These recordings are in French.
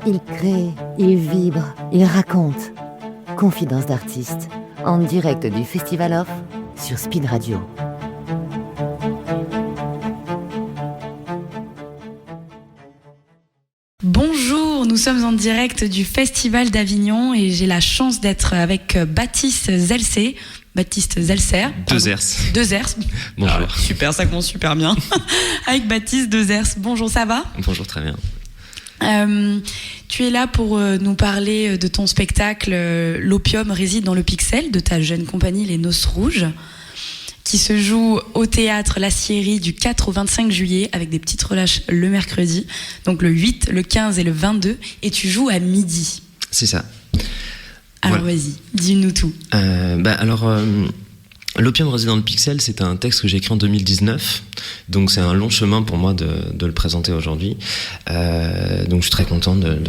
Il crée, il vibre, il raconte. Confidence d'artiste, en direct du Festival Off sur Speed Radio. Bonjour, nous sommes en direct du Festival d'Avignon et j'ai la chance d'être avec Baptiste Zelser. Dezers. Bonjour. Ah, super, ça commence super bien. Avec Baptiste Dezers. Bonjour, ça va ? Bonjour, très bien. Tu es là pour nous parler de ton spectacle L'Opium réside dans le pixel, de ta jeune compagnie Les Noces Rouges, qui se joue au théâtre La Scierie du 4 au 25 juillet avec des petites relâches le mercredi, donc le 8, le 15 et le 22, et tu joues à midi. C'est ça. Alors voilà. Vas-y, dis-nous tout. L'Opium réside dans le pixel, c'est un texte que j'ai écrit en 2019, donc c'est un long chemin pour moi de le présenter aujourd'hui. Donc je suis très content de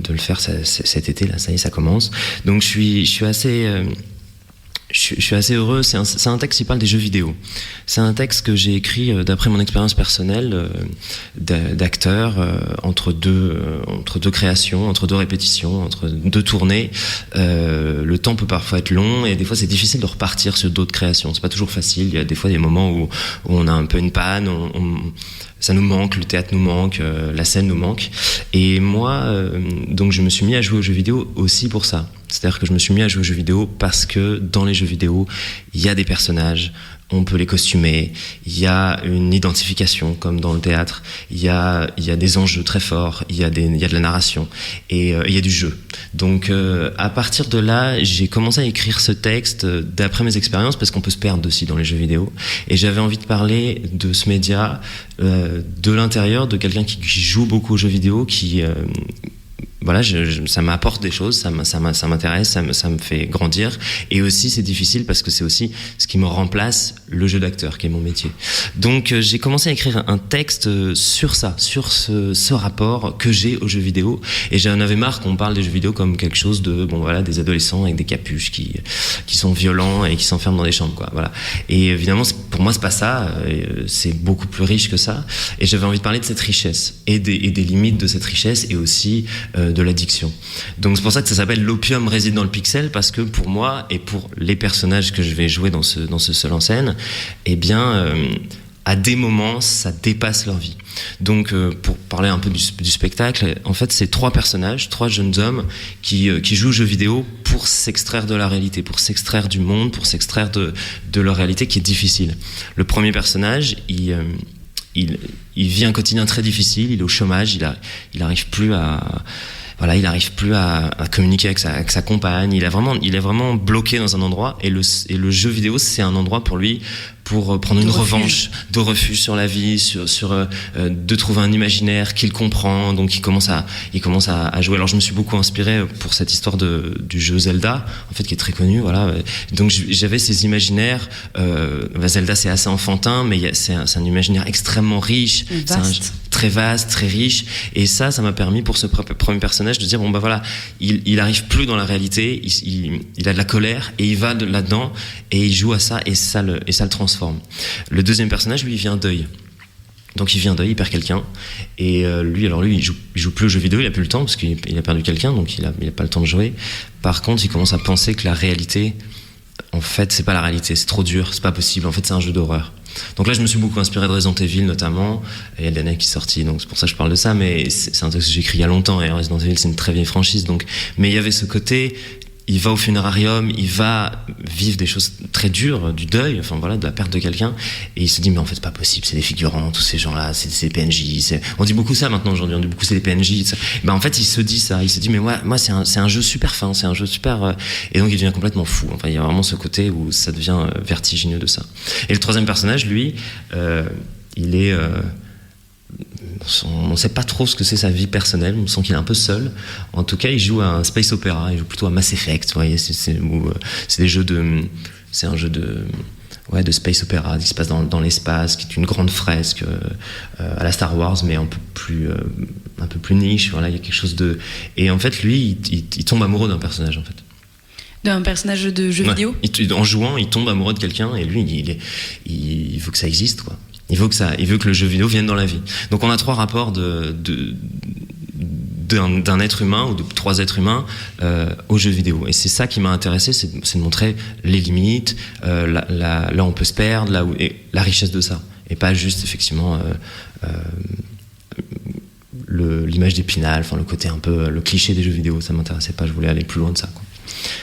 le faire cet été, là, ça y est, ça commence. Donc je suis assez heureux. C'est un texte qui parle des jeux vidéo. C'est un texte que j'ai écrit d'après mon expérience personnelle d'acteur entre deux créations, entre deux répétitions, entre deux tournées. Le temps peut parfois être long et des fois c'est difficile de repartir sur d'autres créations. C'est pas toujours facile. Il y a des fois des moments où on a un peu une panne, ça nous manque, le théâtre nous manque, la scène nous manque. Et moi, donc je me suis mis à jouer aux jeux vidéo aussi pour ça. C'est-à-dire que je me suis mis à jouer aux jeux vidéo parce que dans les jeux vidéo, il y a des personnages, on peut les costumer, il y a une identification comme dans le théâtre, il y a des enjeux très forts, il y a de la narration et il y a du jeu. Donc à partir de là, j'ai commencé à écrire ce texte d'après mes expériences parce qu'on peut se perdre aussi dans les jeux vidéo et j'avais envie de parler de ce média de l'intérieur, de quelqu'un qui joue beaucoup aux jeux vidéo, qui voilà, ça m'apporte des choses, ça m'intéresse, ça me fait grandir. Et aussi, c'est difficile parce que c'est aussi ce qui me remplace le jeu d'acteur, qui est mon métier. Donc, j'ai commencé à écrire un texte sur ça, sur ce rapport que j'ai aux jeux vidéo. Et j'en avais marre qu'on parle des jeux vidéo comme quelque chose de, des adolescents avec des capuches qui sont violents et qui s'enferment dans des chambres, quoi. Voilà. Et évidemment, pour moi, c'est pas ça. C'est beaucoup plus riche que ça. Et j'avais envie de parler de cette richesse et des limites de cette richesse et aussi de l'addiction. Donc c'est pour ça que ça s'appelle L'Opium réside dans le pixel, parce que pour moi et pour les personnages que je vais jouer dans ce seul en scène, à des moments ça dépasse leur vie. Donc pour parler un peu du spectacle, en fait c'est trois jeunes hommes qui jouent aux jeux vidéo pour s'extraire de la réalité, pour s'extraire du monde, pour s'extraire de leur réalité qui est difficile. Le premier personnage, il vit un quotidien très difficile, il est au chômage, il arrive plus à communiquer avec sa compagne, il est vraiment bloqué dans un endroit et le jeu vidéo c'est un endroit pour lui pour prendre une revanche, de refuge sur la vie, de trouver un imaginaire qu'il comprend. Donc il commence à jouer. Alors je me suis beaucoup inspiré pour cette histoire du jeu Zelda, en fait, qui est très connu. Voilà. Donc j'avais ces imaginaires. Zelda, c'est assez enfantin, mais c'est un imaginaire extrêmement riche, très vaste, très riche. Et ça m'a permis pour ce premier personnage de dire il arrive plus dans la réalité, il a de la colère et il va là-dedans et il joue à ça et ça le transforme. Le deuxième personnage, lui, il vient deuil. Donc il vient deuil, il perd quelqu'un. Et lui, il joue plus aux jeux vidéo, il a plus le temps parce qu'il a perdu quelqu'un, donc il a pas le temps de jouer. Par contre, il commence à penser que la réalité, en fait, c'est pas la réalité, c'est trop dur, c'est pas possible. En fait, c'est un jeu d'horreur. Donc là, je me suis beaucoup inspiré de Resident Evil notamment. Il y a le dernier qui est sorti, donc c'est pour ça que je parle de ça. Mais c'est un texte que j'ai écrit il y a longtemps. Et Resident Evil, c'est une très vieille franchise. Mais il y avait ce côté. Il va au funérarium, il va vivre des choses très dures, du deuil, de la perte de quelqu'un, et il se dit mais en fait c'est pas possible, c'est des figurants, tous ces gens-là, c'est des PNJ. On dit beaucoup ça maintenant aujourd'hui, on dit beaucoup c'est des PNJ. En fait il se dit ça, il se dit mais moi c'est un jeu super fin, c'est un jeu super, et donc il devient complètement fou. Enfin il y a vraiment ce côté où ça devient vertigineux de ça. Et le troisième personnage, lui, il est on ne sait pas trop ce que c'est sa vie personnelle, on sent qu'il est un peu seul. En tout cas, il joue à un space opéra, il joue plutôt à Mass Effect, vous voyez, c'est un jeu de space opéra qui se passe dans l'espace, qui est une grande fresque à la Star Wars, mais un peu plus niche. Voilà, il y a quelque chose de. Et en fait, lui, il tombe amoureux d'un personnage, en fait. D'un personnage de jeu vidéo. En jouant, il tombe amoureux de quelqu'un, et lui, il veut que ça existe, quoi. Il veut que le jeu vidéo vienne dans la vie. Donc on a trois rapports d'un être humain ou de 3 êtres humains aux jeux vidéo. Et c'est ça qui m'a intéressé, c'est de montrer les limites, là on peut se perdre, et la richesse de ça. Et pas juste, effectivement, l'image d'Épinal, enfin, le côté un peu, le cliché des jeux vidéo, ça m'intéressait pas, je voulais aller plus loin de ça, quoi.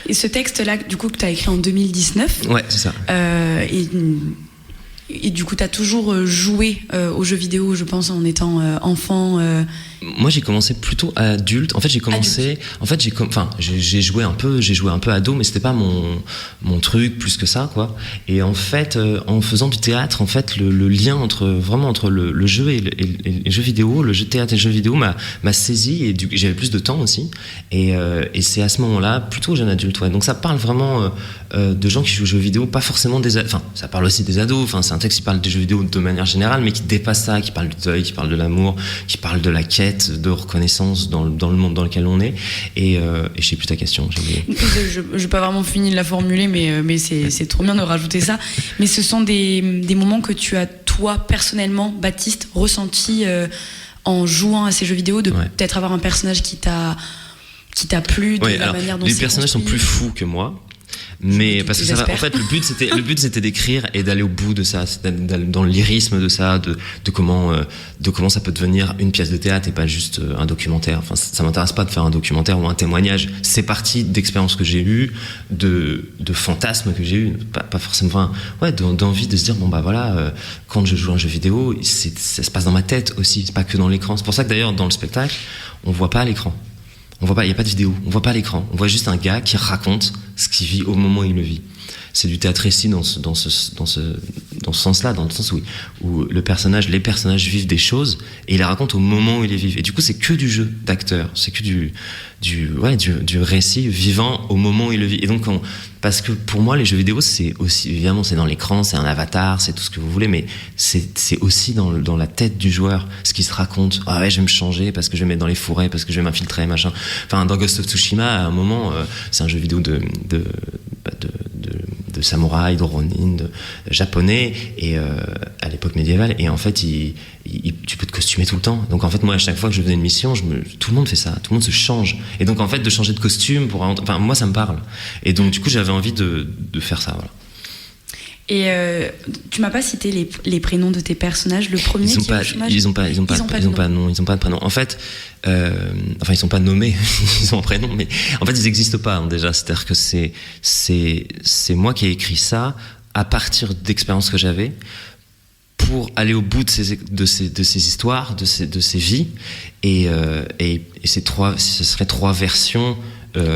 Et ce texte-là, du coup, que tu as écrit en 2019. Ouais, c'est ça. Et du coup, tu as toujours joué aux jeux vidéo, je pense, en étant enfant. Moi, j'ai commencé plutôt adulte. En fait, j'ai joué un peu ado, mais c'était pas mon truc plus que ça, quoi. Et en fait, en faisant du théâtre, en fait, le lien entre le jeu et les jeux vidéo, le jeu de théâtre et le jeu vidéo m'a saisi, et j'avais plus de temps aussi. Et c'est à ce moment-là, plutôt jeune adulte, ouais. Donc ça parle vraiment de gens qui jouent aux jeux vidéo, pas forcément enfin, ça parle aussi des ados. Enfin, c'est un texte qui parle des jeux vidéo de manière générale, mais qui dépasse ça, qui parle du deuil, qui parle de l'amour, qui parle de la quête de reconnaissance dans le monde dans lequel on est. Et je sais plus ta question, j'ai oublié. Je n'ai pas vraiment fini de la formuler, mais c'est trop bien de rajouter ça. Mais ce sont des moments que tu as, toi, personnellement, Baptiste, ressenti en jouant à ces jeux vidéo, de peut-être avoir un personnage qui t'a plu, de la manière dont les personnages sont plus fous que moi. Mais parce que ça va, en fait, le but c'était d'écrire et d'aller au bout de ça, d'aller dans le lyrisme de ça, de comment ça peut devenir une pièce de théâtre et pas juste un documentaire. Enfin, ça m'intéresse pas de faire un documentaire ou un témoignage. C'est parti d'expériences que j'ai eues, de fantasmes que j'ai eues, pas forcément, d'envie de se dire, bon bah voilà, quand je joue à un jeu vidéo, ça se passe dans ma tête aussi, c'est pas que dans l'écran. C'est pour ça que d'ailleurs dans le spectacle, on voit pas à l'écran. On voit pas, il n'y a pas de vidéo, on voit pas l'écran. On voit juste un gars qui raconte ce qu'il vit au moment où il le vit. C'est du théâtre récit dans ce sens-là, dans le sens où les personnages vivent des choses et ils les racontent au moment où ils les vivent. Et du coup, c'est que du jeu d'acteur, c'est que du récit vivant au moment où il le vit. Et donc, parce que pour moi, les jeux vidéo, c'est aussi, évidemment, c'est dans l'écran, c'est un avatar, c'est tout ce que vous voulez, mais c'est aussi dans la tête du joueur, ce qui se raconte. Ah ouais, je vais me changer parce que je vais me mettre dans les forêts, parce que je vais m'infiltrer, machin. Enfin, dans Ghost of Tsushima, à un moment, c'est un jeu vidéo de samouraï, de ronin, de japonais, et à l'époque médiévale, et en fait tu peux te costumer tout le temps. Donc en fait, moi, à chaque fois que je faisais une mission, tout le monde fait ça, tout le monde se change, et donc en fait de changer de costume enfin moi ça me parle, et donc du coup j'avais envie de faire ça, voilà. Et tu m'as pas cité les prénoms de tes personnages. Le premier ils ont pas de prénom. En fait, ils sont pas nommés, ils ont un prénom, mais en fait ils n'existent pas, hein, déjà. C'est-à-dire que c'est moi qui ai écrit ça à partir d'expériences que j'avais pour aller au bout de ces histoires, de ces vies, et ce serait 3 versions.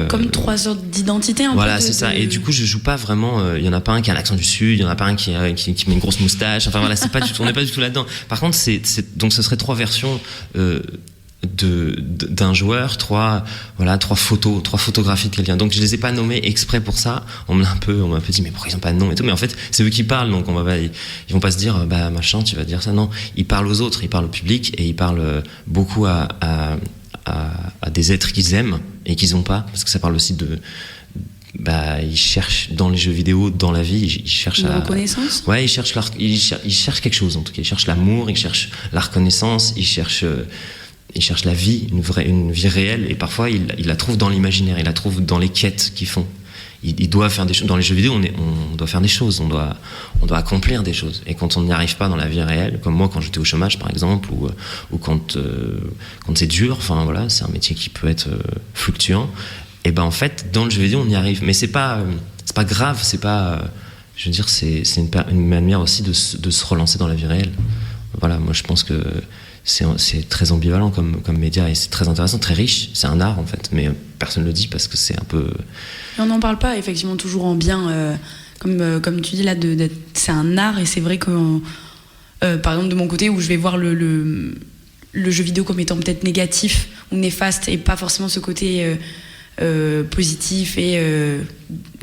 Comme 3 sortes d'identité, voilà, c'est ça. Et du coup, je joue pas vraiment. Il y en a pas un qui a l'accent du sud, il y en a pas un qui met une grosse moustache. Enfin voilà, on n'est pas du tout là-dedans. Par contre, donc ce serait 3 versions d'un joueur, 3 photos, 3 photographies de quelqu'un. Donc je les ai pas nommés exprès pour ça. On m'a un peu dit, mais pourquoi ils ont pas de nom et tout. Mais en fait, c'est eux qui parlent, donc ils vont pas se dire, bah machin, tu vas dire ça. Non, ils parlent aux autres, ils parlent au public, et ils parlent beaucoup à des êtres qu'ils aiment et qu'ils n'ont pas, parce que ça parle aussi ils cherchent dans les jeux vidéo, dans la vie, ils cherchent la reconnaissance. Ouais, ils cherchent quelque chose, en tout cas. Ils cherchent l'amour, ils cherchent la reconnaissance, ils cherchent la vie, une vie réelle, et parfois ils la trouvent dans l'imaginaire, ils la trouvent dans les quêtes qu'ils font. Ils doivent faire des choses. Dans les jeux vidéo, on doit faire des choses, on doit accomplir des choses. Et quand on n'y arrive pas dans la vie réelle, comme moi quand j'étais au chômage par exemple, ou quand c'est dur, enfin voilà, c'est un métier qui peut être fluctuant. Et ben en fait, dans le jeu vidéo, on y arrive. Mais c'est pas grave, c'est pas. Je veux dire, c'est une manière aussi de se relancer dans la vie réelle. Voilà, moi je pense que c'est très ambivalent comme média, et c'est très intéressant, très riche. C'est un art en fait, mais personne ne le dit parce que c'est un peu. Et on n'en parle pas effectivement toujours en bien, comme tu dis là, c'est un art, et c'est vrai que par exemple de mon côté, où je vais voir le jeu vidéo comme étant peut-être négatif ou néfaste, et pas forcément ce côté positif et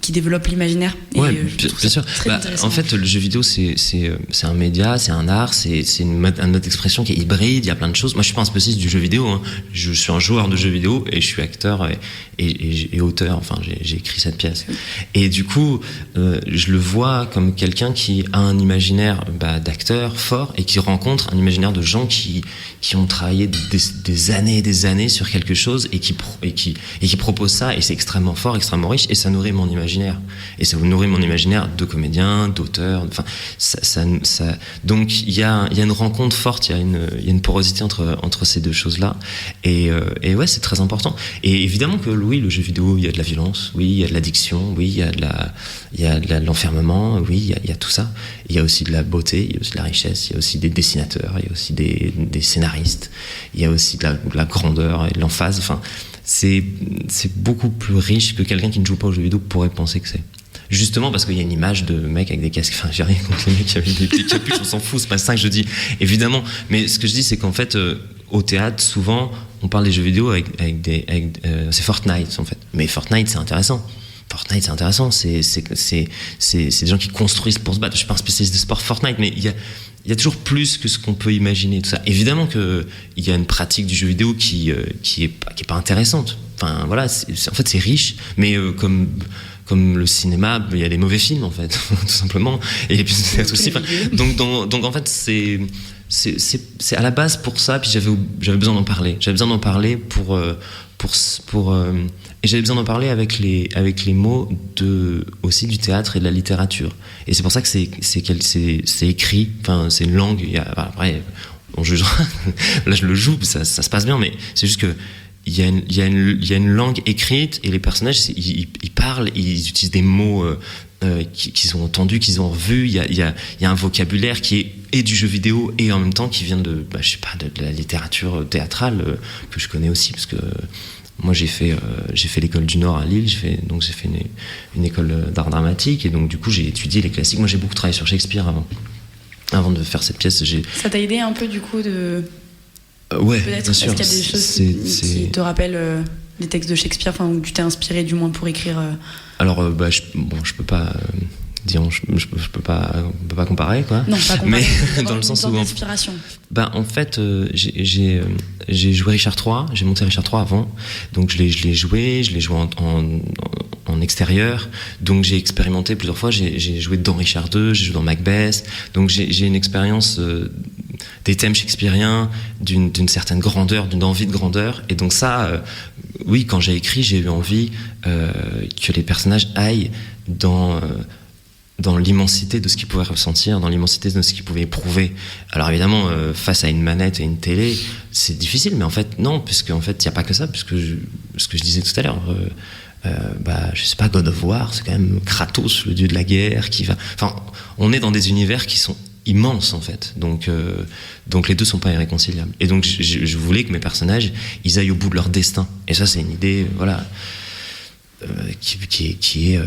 qui développe l'imaginaire. Ouais, bien sûr. En fait, le jeu vidéo, c'est un média, c'est un art, c'est un mode d'expression qui est hybride. Il y a plein de choses. Moi, je suis pas un spécialiste du jeu vidéo. Hein. Je suis un joueur de jeux vidéo et je suis acteur et auteur. Enfin, j'ai écrit cette pièce. Et du coup, je le vois comme quelqu'un qui a un imaginaire d'acteur fort et qui rencontre un imaginaire de gens qui ont travaillé des années et des années sur quelque chose et qui proposent ça. Et c'est extrêmement fort, extrêmement riche, et ça nourrit mon imaginaire. Et ça vous nourrit mon imaginaire de comédien, d'auteur. Enfin, donc il y a une rencontre forte, il y a une porosité entre ces deux choses-là. Et ouais, c'est très important. Et évidemment que oui, le jeu vidéo, il y a de la violence, oui, il y a de l'addiction, oui, il y a de l'enfermement, oui, il y a tout ça. Il y a aussi de la beauté, il y a aussi de la richesse, il y a aussi des dessinateurs, il y a aussi des scénaristes, il y a aussi de la grandeur et de l'emphase. Enfin, c'est beaucoup plus riche que quelqu'un qui ne joue pas aux jeux vidéo pourrait penser que c'est. Justement parce qu'il y a une image de mec avec des casques. Enfin, j'ai rien contre les mecs avec des petits capuches, on s'en fout, c'est pas ça que je dis, évidemment. Mais ce que je dis, c'est qu'en fait, au théâtre, souvent, on parle des jeux vidéo c'est Fortnite, en fait. Mais Fortnite, c'est intéressant. C'est des gens qui construisent pour se battre. Je suis pas un spécialiste de sport Fortnite, mais il y a toujours plus que ce qu'on peut imaginer, tout ça. Évidemment qu'il y a une pratique du jeu vidéo qui est pas intéressante. Enfin, voilà, en fait, c'est riche, mais comme le cinéma, il y a des mauvais films, en fait, tout simplement. Et puis, c'est aussi. Donc, en fait, c'est à la base pour ça, puis j'avais besoin d'en parler. J'avais besoin d'en parler et j'avais besoin d'en parler avec les mots aussi du théâtre et de la littérature. Et c'est pour ça que c'est écrit, enfin, c'est une langue. Après, on jugera. Là, je le joue, ça se passe bien, mais c'est juste que il y a une langue écrite et les personnages, ils parlent, ils utilisent des mots qu'ils ont entendus, qu'ils ont revus. Il y a un vocabulaire qui est du jeu vidéo et en même temps qui vient de la littérature théâtrale que je connais aussi, parce que moi j'ai fait l'école du Nord à Lille, j'ai fait une école d'art dramatique, et donc du coup j'ai étudié les classiques. Moi j'ai beaucoup travaillé sur Shakespeare avant de faire cette pièce. Ça t'a aidé un peu du coup de... Ouais, peut-être, bien sûr. Est-ce qu'il y a des choses qui te rappellent les textes de Shakespeare, enfin, où tu t'es inspiré du moins pour écrire Alors, je peux pas... disons, je peux pas comparer, quoi. Non, pas comparer, mais dans le sens où... d'inspiration. En fait, j'ai joué Richard III, j'ai monté Richard III avant, donc je l'ai joué en extérieur, donc j'ai expérimenté plusieurs fois, j'ai joué dans Richard II, j'ai joué dans Macbeth, donc j'ai une expérience des thèmes shakespeariens, d'une certaine grandeur, d'une envie de grandeur, et donc ça, oui, quand j'ai écrit, j'ai eu envie que les personnages aillent dans l'immensité de ce qu'ils pouvaient ressentir, dans l'immensité de ce qu'ils pouvaient éprouver. Alors évidemment, face à une manette et une télé, c'est difficile, mais en fait, non, puisque en fait, il n'y a pas que ça, puisque ce que je disais tout à l'heure, je sais pas, God of War, c'est quand même Kratos, le dieu de la guerre, Enfin, on est dans des univers qui sont immenses, en fait. Donc les deux sont pas irréconciliables. Et donc, je voulais que mes personnages, ils aillent au bout de leur destin. Et ça, c'est une idée, voilà... qui est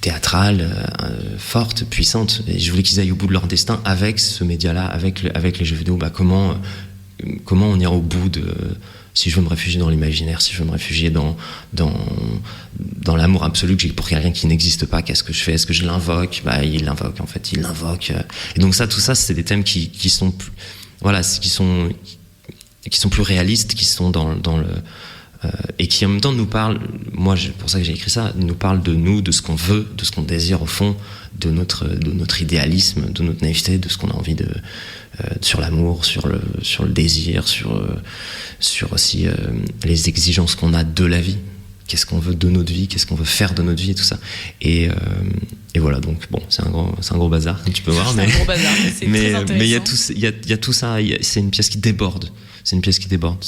théâtrale, forte, puissante. Et je voulais qu'ils aillent au bout de leur destin avec ce média-là, avec les jeux vidéo. Comment on ira au bout de... Si je veux me réfugier dans l'imaginaire, si je veux me réfugier dans l'amour absolu que j'ai pour quelqu'un qui n'existe pas, qu'est-ce que je fais? Est-ce que je l'invoque? Il l'invoque, en fait, il l'invoque. Et donc tout ça, c'est des thèmes qui sont plus, voilà, qui sont plus réalistes, qui sont dans le et qui en même temps nous parle, moi pour ça que j'ai écrit ça, nous parle de nous, de ce qu'on veut, de ce qu'on désire au fond, de notre idéalisme, de notre naïveté, de ce qu'on a envie de sur l'amour, sur le désir, sur aussi les exigences qu'on a de la vie. Qu'est-ce qu'on veut de notre vie, qu'est-ce qu'on veut faire de notre vie et tout ça. Et voilà, donc bon, c'est un gros bazar, tu peux voir, mais un gros bazar, mais très intéressant. Mais il y a tout ça, c'est une pièce qui déborde. C'est une pièce qui déborde.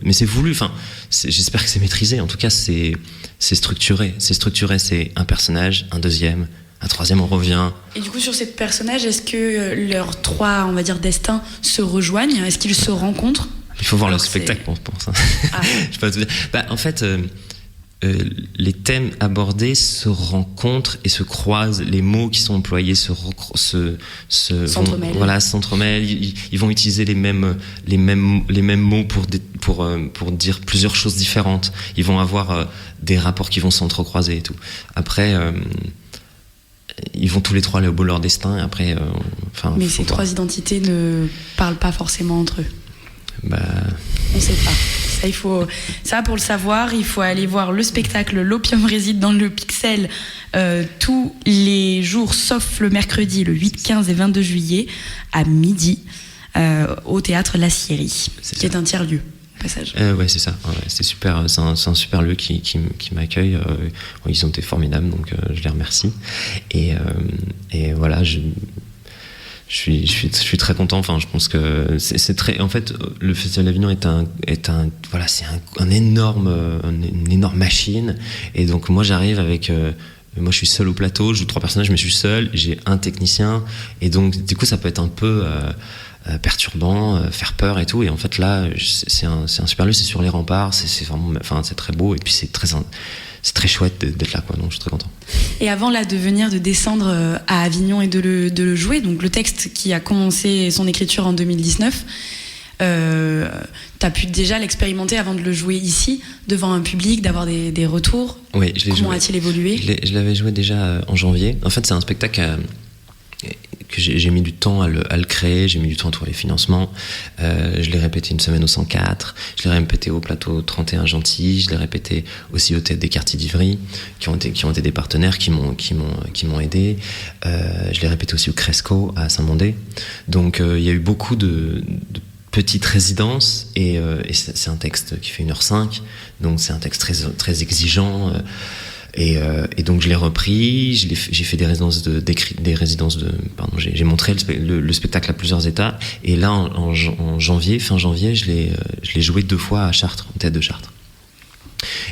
Mais c'est voulu. Enfin, j'espère que c'est maîtrisé. En tout cas, c'est structuré. C'est un personnage, un deuxième, un troisième, on revient. Et du coup, sur ces personnages, est-ce que leurs trois, on va dire, destins se rejoignent? Est-ce qu'ils se rencontrent? Il faut voir le spectacle pour ça. Ah. Je peux pas te dire. En fait, les thèmes abordés se rencontrent et se croisent, les mots qui sont employés s'entremêlent. Ils vont utiliser les mêmes mots pour dire plusieurs choses différentes. Ils vont avoir des rapports qui vont s'entrecroiser et tout. Après, ils vont tous les trois aller au bout de leur destin. Et après, mais ces trois identités ne parlent pas forcément entre eux. On sait pas. Ça, pour le savoir, il faut aller voir le spectacle L'Opium réside dans le Pixel tous les jours, sauf le mercredi, le 8, 15 et 22 juillet, à midi, au théâtre La Scierie, qui est un tiers-lieu, au passage. Ouais, c'est ça. Ouais, c'est super. C'est un super lieu qui m'accueille. Ils ont été formidables, donc je les remercie. Et voilà, je suis très content. Enfin, je pense que c'est très. En fait, le Festival d'Avignon c'est une énorme machine. Et donc moi, j'arrive avec. Moi, je suis seul au plateau. Je joue 3 personnages, mais je suis seul. J'ai un technicien. Et donc, du coup, ça peut être un peu perturbant, faire peur et tout. Et en fait, là, c'est un super lieu. C'est sur les remparts. C'est vraiment. Enfin, c'est très beau. Et puis, c'est très chouette d'être là, quoi. Donc je suis très content. Et avant là de descendre à Avignon et de le jouer, donc le texte qui a commencé son écriture en 2019, t'as pu déjà l'expérimenter avant de le jouer ici, devant un public, d'avoir des retours. Oui, je l'ai joué. Comment a-t-il évolué ? Je l'avais joué déjà en janvier. En fait, c'est un spectacle que j'ai mis du temps à le créer, j'ai mis du temps à trouver les financements. Je l'ai répété une semaine au 104, je l'ai répété au plateau 31 Gentil, je l'ai répété aussi au Théâtre des Quartiers d'Ivry, qui ont été des partenaires qui m'ont aidé. Je l'ai répété aussi au Cresco à Saint-Mandé. Donc il y a eu beaucoup de petites résidences et c'est un texte qui fait 1h05, donc c'est un texte très, très exigeant. Et donc je l'ai repris, j'ai fait des résidences j'ai montré le spectacle à plusieurs états. Et là en janvier, fin janvier, je l'ai joué 2 fois à Chartres, au Théâtre de Chartres.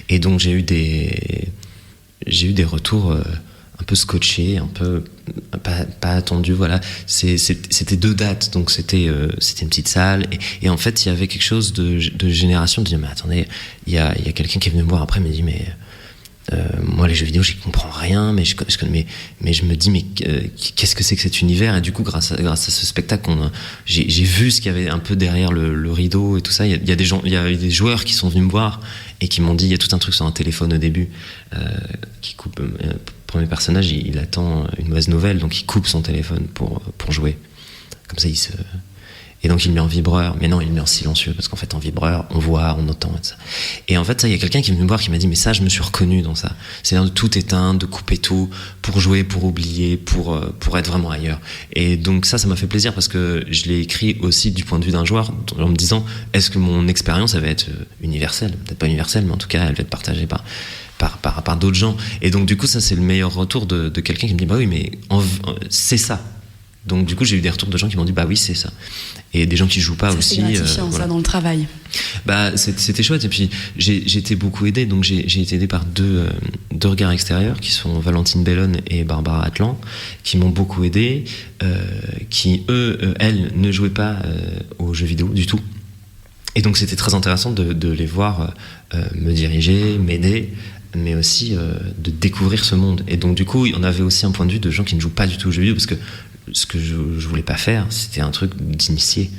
Et donc j'ai eu des retours un peu scotchés, un peu pas attendus. Voilà, c'était 2 dates, donc c'était une petite salle. Et en fait il y avait quelque chose de génération de dire mais attendez, il y a quelqu'un qui est venu me voir après, me dit mais moi les jeux vidéo j'y comprends rien, mais je me dis mais qu'est-ce que c'est que cet univers. Et du coup grâce à ce spectacle j'ai vu ce qu'il y avait un peu derrière le rideau et tout ça. Il y a des joueurs qui sont venus me voir et qui m'ont dit, il y a tout un truc sur un téléphone au début qui coupe, le premier personnage il attend une mauvaise nouvelle, donc il coupe son téléphone pour jouer, comme ça et donc il le met en vibreur, mais non, il le met en silencieux, parce qu'en fait en vibreur, on voit, on entend et ça. Et en fait, ça, il y a quelqu'un qui est venu me voir qui m'a dit, mais ça, je me suis reconnu dans ça. C'est-à-dire de tout éteindre, de couper tout, pour jouer, pour oublier, pour être vraiment ailleurs. Et donc ça m'a fait plaisir, parce que je l'ai écrit aussi du point de vue d'un joueur, en me disant, est-ce que mon expérience, elle va être universelle ? Peut-être pas universelle, mais en tout cas, elle va être partagée par d'autres gens. Et donc du coup, ça, c'est le meilleur retour de quelqu'un qui me dit, bah oui, mais c'est ça. Donc du coup j'ai eu des retours de gens qui m'ont dit bah oui c'est ça, et des gens qui jouent pas ça, aussi. C'est gratifiant ça dans le travail. Bah c'était chouette, et puis j'ai été beaucoup aidé, donc j'ai été aidé par deux regards extérieurs qui sont Valentine Bellone et Barbara Atlan, qui m'ont beaucoup aidé, qui elles ne jouaient pas aux jeux vidéo du tout, et donc c'était très intéressant de les voir me diriger, m'aider, mais aussi de découvrir ce monde. Et donc du coup on avait aussi un point de vue de gens qui ne jouent pas du tout aux jeux vidéo, parce que ce que je voulais pas faire, c'était un truc d'initié.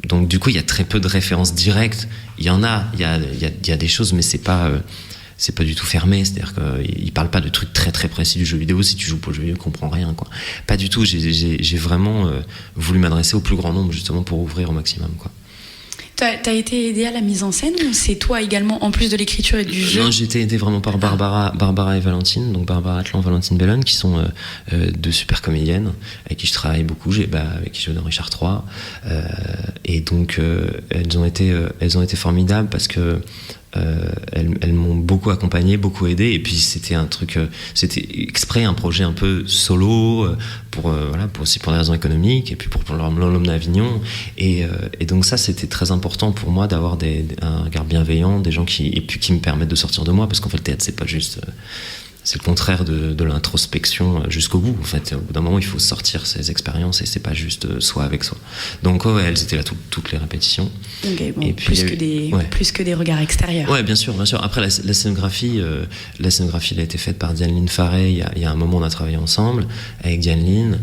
Donc du coup il y a très peu de références directes. Il y en a, il y a des choses, mais c'est pas du tout fermé. C'est-à-dire qu'ils parlent pas de trucs très très précis du jeu vidéo. Si tu joues pas au jeu vidéo, tu comprends rien, quoi. Pas du tout. J'ai vraiment voulu m'adresser au plus grand nombre, justement pour ouvrir au maximum, quoi. T'as été aidé à la mise en scène, ou c'est toi également, en plus de l'écriture et du jeu ? Non, j'ai été aidé vraiment par Barbara et Valentine, donc Barbara Atlan, Valentine Bellone, qui sont deux super comédiennes avec qui je travaille beaucoup, avec qui je joue dans Richard III, et donc elles ont été formidables, parce que elles m'ont beaucoup accompagné, beaucoup aidé, et puis c'était un truc, c'était exprès un projet un peu solo, pour aussi pour des raisons économiques, et puis pour l'Homme d'Avignon, et donc ça c'était très important pour moi d'avoir un regard bienveillant, des gens qui me permettent de sortir de moi, parce qu'en fait le théâtre c'est pas juste c'est le contraire de l'introspection jusqu'au bout. En fait, au bout d'un moment, il faut sortir ses expériences et c'est pas juste soi avec soi. Donc, elles étaient là toutes les répétitions. Okay, bon, et puis, plus que des regards extérieurs. Ouais, bien sûr. Après, la scénographie, elle a été faite par Diane-Line Farey. Il y a un moment, on a travaillé ensemble avec Diane-Line,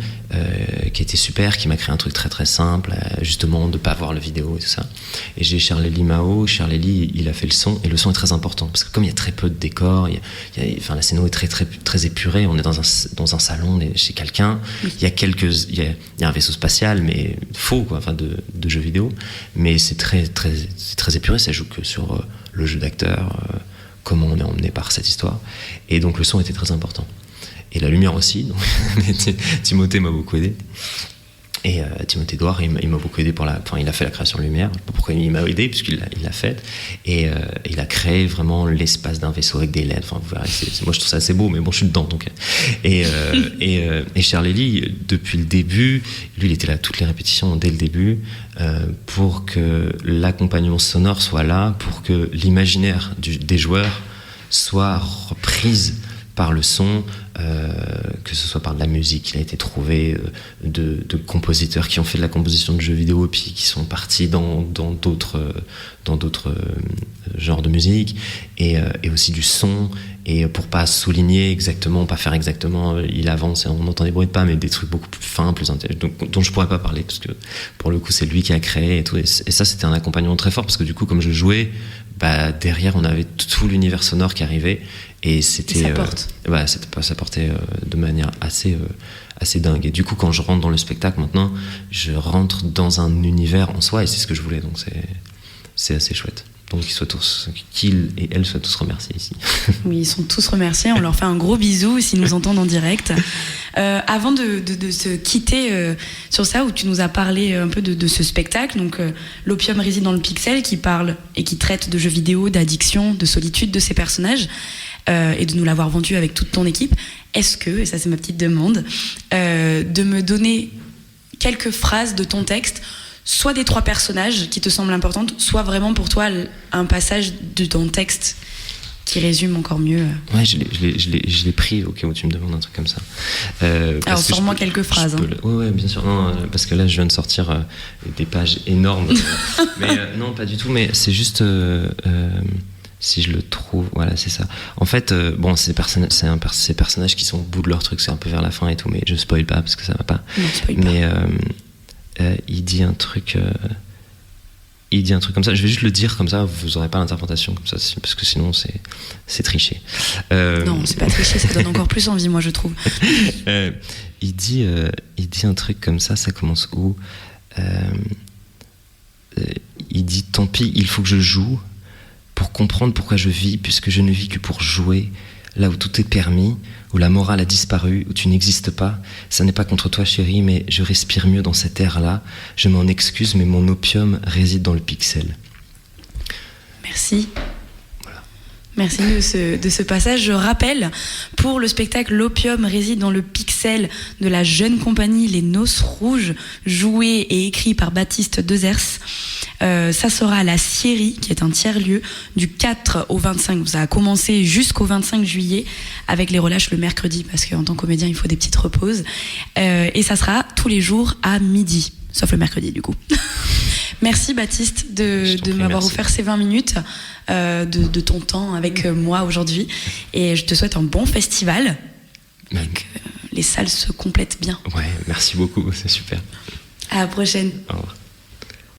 qui était super, qui m'a créé un truc très très simple, justement, de pas voir le vidéo et tout ça. Et j'ai Charlélie Mao. Charlélie, il a fait le son, et le son est très important parce que comme il y a très peu de décors, la scéno est très très très épurée. On est dans un salon chez quelqu'un. Oui. Il y a un vaisseau spatial, mais faux, quoi, enfin de jeux vidéo. Mais c'est très très très épuré. Ça joue que sur le jeu d'acteur, comment on est emmené par cette histoire. Et donc le son était très important. Et la lumière aussi. Donc Timothée m'a beaucoup aidé. Et Timothée Edouard, il m'a beaucoup aidé il a fait la création de lumière. Je sais pas pourquoi il m'a aidé, puisqu'il l'a fait. Et il a créé vraiment l'espace d'un vaisseau avec des LED. Enfin, vous verrez, moi je trouve ça assez beau, mais bon, je suis dedans. Donc. Et Charlélie, depuis le début, lui, il était là à toutes les répétitions dès le début, pour que l'accompagnement sonore soit là, pour que l'imaginaire des joueurs soit reprise par le son, que ce soit par de la musique. Il a été trouvé de compositeurs qui ont fait de la composition de jeux vidéo et puis qui sont partis dans d'autres genres de musique, et aussi du son, et pour pas souligner exactement, pas faire exactement, il avance et on entend des bruits de pas, mais des trucs beaucoup plus fins, plus intelligents, dont je pourrais pas parler, parce que pour le coup c'est lui qui a créé et tout, et ça c'était un accompagnement très fort, parce que du coup comme je jouais, derrière on avait tout l'univers sonore qui arrivait, et c'était ça portait de manière assez dingue. Et du coup quand je rentre dans le spectacle maintenant, je rentre dans un univers en soi, et c'est ce que je voulais, donc c'est assez chouette. Donc qu'ils et elles soient tous remerciés ici. Oui, ils sont tous remerciés, on leur fait un gros bisou s'ils nous entendent en direct. Avant de se quitter sur ça, où tu nous as parlé un peu de ce spectacle, donc L'Opium réside dans le pixel, qui parle et qui traite de jeux vidéo, d'addiction, de solitude de ces personnages, et de nous l'avoir vendu avec toute ton équipe, est-ce que, et ça c'est ma petite demande, de me donner quelques phrases de ton texte, soit des 3 personnages qui te semblent importantes, soit vraiment pour toi un passage de ton texte qui résume encore mieux. Ouais, je l'ai pris au cas où tu me demandes un truc comme ça. Alors sors-moi quelques phrases. Oui, bien sûr. Non, parce que là je viens de sortir des pages énormes. Mais non, pas du tout. Mais c'est juste si je le trouve, voilà, c'est ça. En fait, ces personnages qui sont au bout de leur truc, c'est un peu vers la fin et tout, mais je spoil pas parce que ça va pas. Non, spoil pas. Mais il dit un truc comme ça, je vais juste le dire comme ça, vous aurez pas l'interprétation comme ça, parce que sinon c'est tricher. Non, c'est pas tricher, ça donne encore plus envie, moi je trouve. Il dit un truc comme ça commence où il dit tant pis, il faut que je joue pour comprendre pourquoi je vis, puisque je ne vis que pour jouer, là où tout est permis, où la morale a disparu, où tu n'existes pas. Ça n'est pas contre toi, chérie, mais je respire mieux dans cet air-là. Je m'en excuse, mais mon opium réside dans le pixel. Merci. Voilà. Merci de ce passage. Je rappelle, pour le spectacle L'Opium réside dans le pixel de la jeune compagnie Les Noces Rouges, joué et écrit par Baptiste Dezers, ça sera à la Scierie, qui est un tiers-lieu, du 4 au 25. Ça a commencé jusqu'au 25 juillet, avec les relâches le mercredi, parce qu'en tant que comédien, il faut des petites reposes. Et ça sera tous les jours à midi, sauf le mercredi, du coup. Merci, Baptiste, de m'avoir offert ces 20 minutes de ton temps avec moi aujourd'hui. Et je te souhaite un bon festival, et que les salles se complètent bien. Ouais, merci beaucoup, c'est super. À la prochaine. Au revoir.